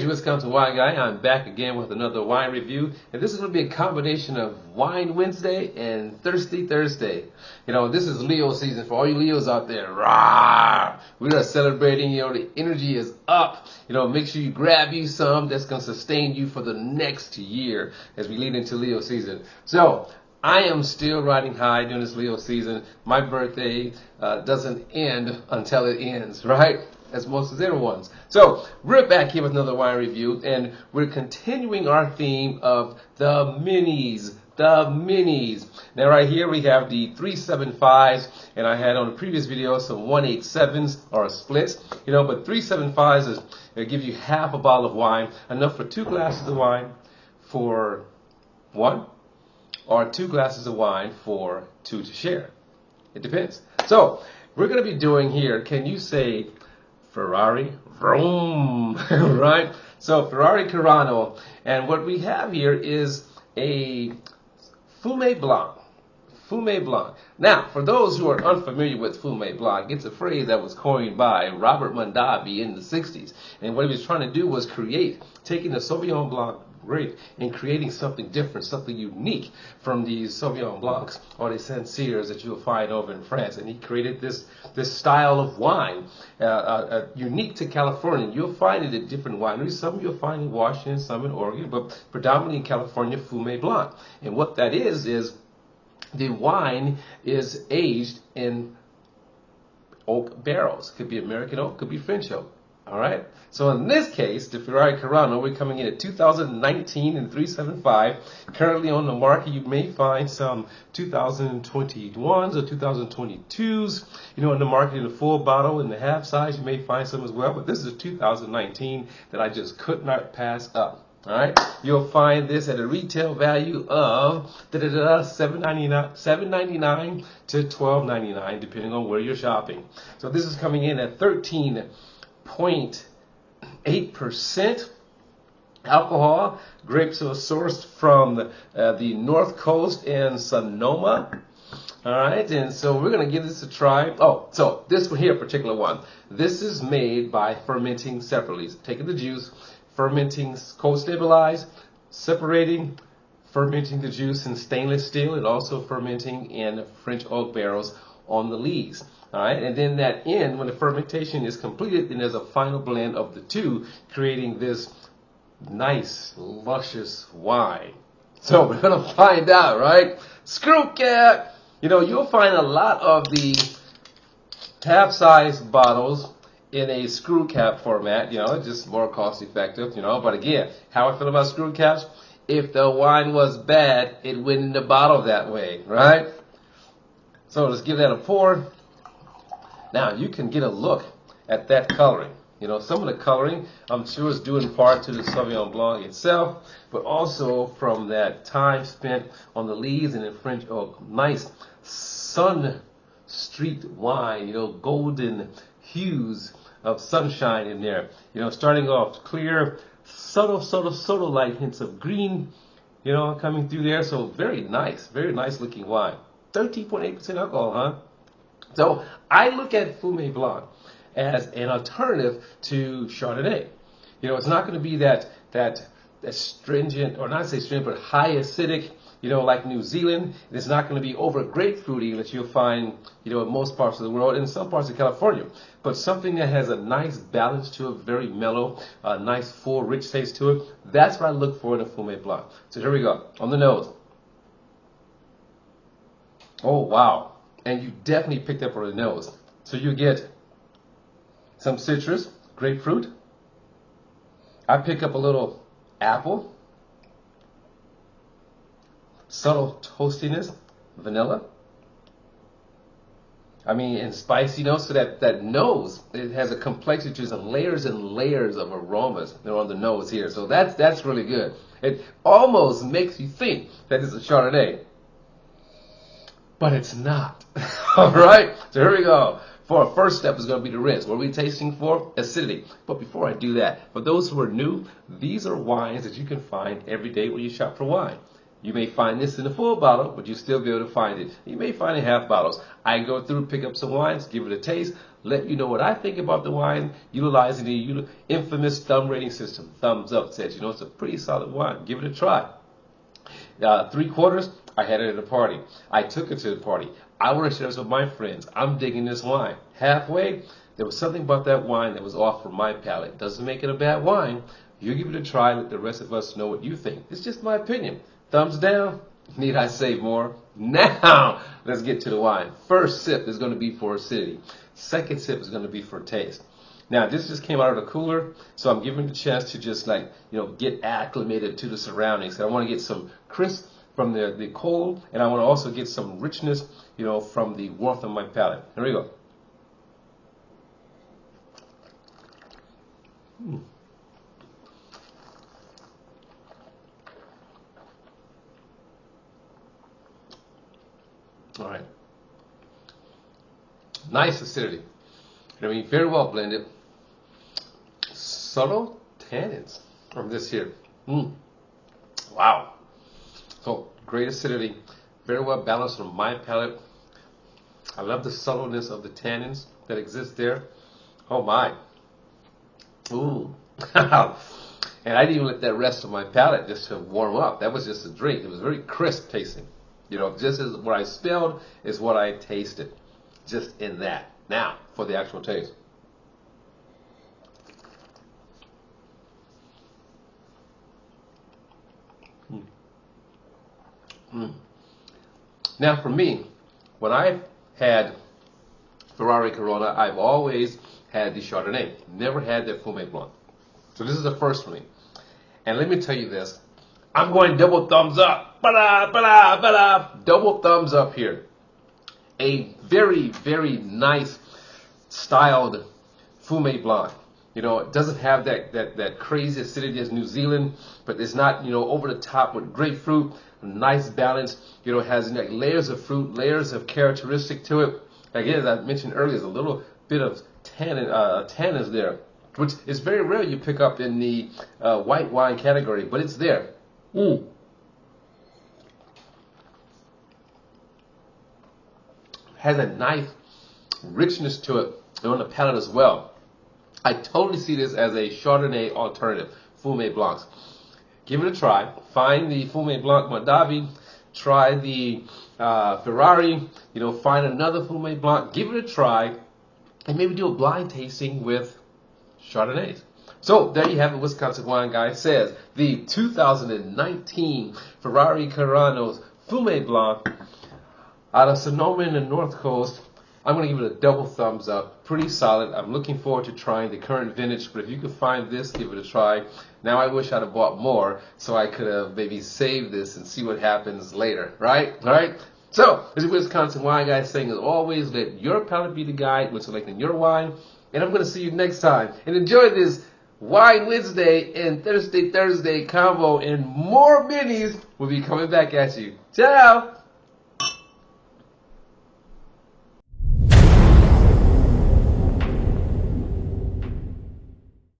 Wisconsin Wine Guy. I'm back again with another wine review, and this is going to be a combination of Wine Wednesday and Thirsty Thursday. You know, this is Leo season for all you Leos out there. Rah! We are celebrating. You know, the energy is up. You know, make sure you grab you some that's going to sustain you for the next year as we lead into Leo season. So, I am still riding high during this Leo season. My birthday doesn't end until it ends, right? As most of everyone's. So we're back here with another wine review, and we're continuing our theme of the minis. The minis. Now right here we have the 375s, and I had on a previous video some 187s or splits. You know, but 375s is they give you half a bottle of wine, enough for 2 glasses of wine for one, or 2 glasses of wine for 2 to share. It depends. So we're going to be doing here. Can you say Ferrari, vroom, right? So Ferrari Carano, and what we have here is a Fume Blanc. Fume Blanc. Now, for those who are unfamiliar with Fume Blanc, it's a phrase that was coined by Robert Mondavi in the 60s. And what he was trying to do was taking the Sauvignon Blanc grape and creating something different, something unique from these Sauvignon Blancs or the Sancerres that you'll find over in France. And he created this style of wine, unique to California. You'll find it at different wineries. Some you'll find in Washington, some in Oregon, but predominantly in California, Fume Blanc. And what that is the wine is aged in oak barrels. Could be American oak, could be French oak. All right. So in this case, the Ferrari Carano, we're coming in at 2019 and 375. Currently on the market, you may find some 2021s or 2022s. You know, in the market in the full bottle, in the half size, you may find some as well. But this is a 2019 that I just could not pass up. All right. You'll find this at a retail value of $7.99 to $12.99, depending on where you're shopping. So this is coming in at 13.8% alcohol. Grapes are sourced from the North Coast and Sonoma. All right, and so we're going to give this a try. Oh, so this one here, particular one, this is made by fermenting separately. So taking the juice, fermenting, cold stabilized, separating, fermenting the juice in stainless steel, and also fermenting in French oak barrels on the lees. All right, and then that end, when the fermentation is completed, then there's a final blend of the two, creating this nice, luscious wine. So we're going to find out, right? Screw cap! You know, you'll find a lot of the half-size bottles in a screw cap format, you know, it's just more cost effective, you know. But again, how I feel about screw caps, if the wine was bad, it went in the bottle that way, right? So let's give that a pour. Now, you can get a look at that coloring. You know, some of the coloring, I'm sure, is due in part to the Sauvignon Blanc itself, but also from that time spent on the leaves and in French oak. Nice sun streaked wine, you know, golden hues of sunshine in there. You know, starting off clear, subtle light hints of green, you know, coming through there. So very nice looking wine. 13.8% alcohol, huh? So I look at Fume Blanc as an alternative to Chardonnay. You know, it's not going to be that stringent, or not say stringent, but high acidic, you know, like New Zealand. It's not going to be over grapefruity that you'll find, you know, in most parts of the world, and in some parts of California. But something that has a nice balance to it, very mellow, a nice full, rich taste to it. That's what I look for in a Fume Blanc. So here we go, on the nose. Oh, wow. And you definitely picked up on the nose. So you get some citrus, grapefruit. I pick up a little apple, subtle toastiness, vanilla. I mean, and spicy notes. So that nose, it has a complexity to it, and layers of aromas that are on the nose here. So that's really good. It almost makes you think that it's a Chardonnay, but it's not. All right, so here we go. For our first step is going to be the rinse. What are we tasting for? Acidity. But before I do that, for those who are new, these are wines that you can find every day when you shop for wine. You may find this in a full bottle, but you still be able to find it. You may find it in half bottles. I go through, pick up some wines, give it a taste, let you know what I think about the wine, utilizing the infamous thumb rating system. Thumbs up says, it's a pretty solid wine. Give it a try. 3/4, I had it at a party. I took it to the party. I want to share this with my friends. I'm digging this wine. Halfway, there was something about that wine that was off for my palate. Doesn't make it a bad wine. You give it a try, let the rest of us know what you think. It's just my opinion. Thumbs down. Need I say more? Now, let's get to the wine. First sip is going to be for acidity. Second sip is going to be for taste. Now, this just came out of the cooler, so I'm giving it a chance to just get acclimated to the surroundings. I want to get some crisp from the cold, and I want to also get some richness, from the warmth of my palate. Here we go. All right. Nice acidity. Very well blended. Subtle tannins from this here. Wow. So great acidity. Very well balanced from my palate. I love the subtleness of the tannins that exist there. Oh my. Ooh. And I didn't even let that rest on my palate just to warm up. That was just a drink. It was very crisp tasting. Just as what I smelled is what I tasted. Just in that. Now, for the actual taste. Now, for me, when I've had Ferrari Carano, I've always had the Chardonnay. Never had the Fume Blanc. So this is the first for me. And let me tell you this. I'm going double thumbs up. Ba-da, ba-da, ba-da. Double thumbs up here. A very, very nice styled Fume Blanc. It doesn't have that crazy acidity as New Zealand, but it's not, over the top with grapefruit. A nice balance. It has layers of fruit, layers of characteristic to it. Again, as I mentioned earlier, there's a little bit of tannins there, which is very rare you pick up in the white wine category, but it's there. Has a nice richness to it on the palate as well. I totally see this as a Chardonnay alternative, Fume Blancs. Give it a try. Find the Fume Blanc Mondavi. Try the Ferrari. Find another Fume Blanc. Give it a try. And maybe do a blind tasting with Chardonnays. So there you have it. Wisconsin Wine Guy says the 2019 Ferrari Carano's Fume Blanc out of Sonoma in the North Coast. I'm going to give it a double thumbs up. Pretty solid. I'm looking forward to trying the current vintage, but if you could find this, give it a try. Now I wish I'd have bought more so I could have maybe saved this and see what happens later, right? All right? So, this is Wisconsin Wine Guy saying, as always, let your palate be the guide when selecting your wine. And I'm going to see you next time. And enjoy this Wine Wednesday and Thursday combo, and more minis will be coming back at you. Ciao!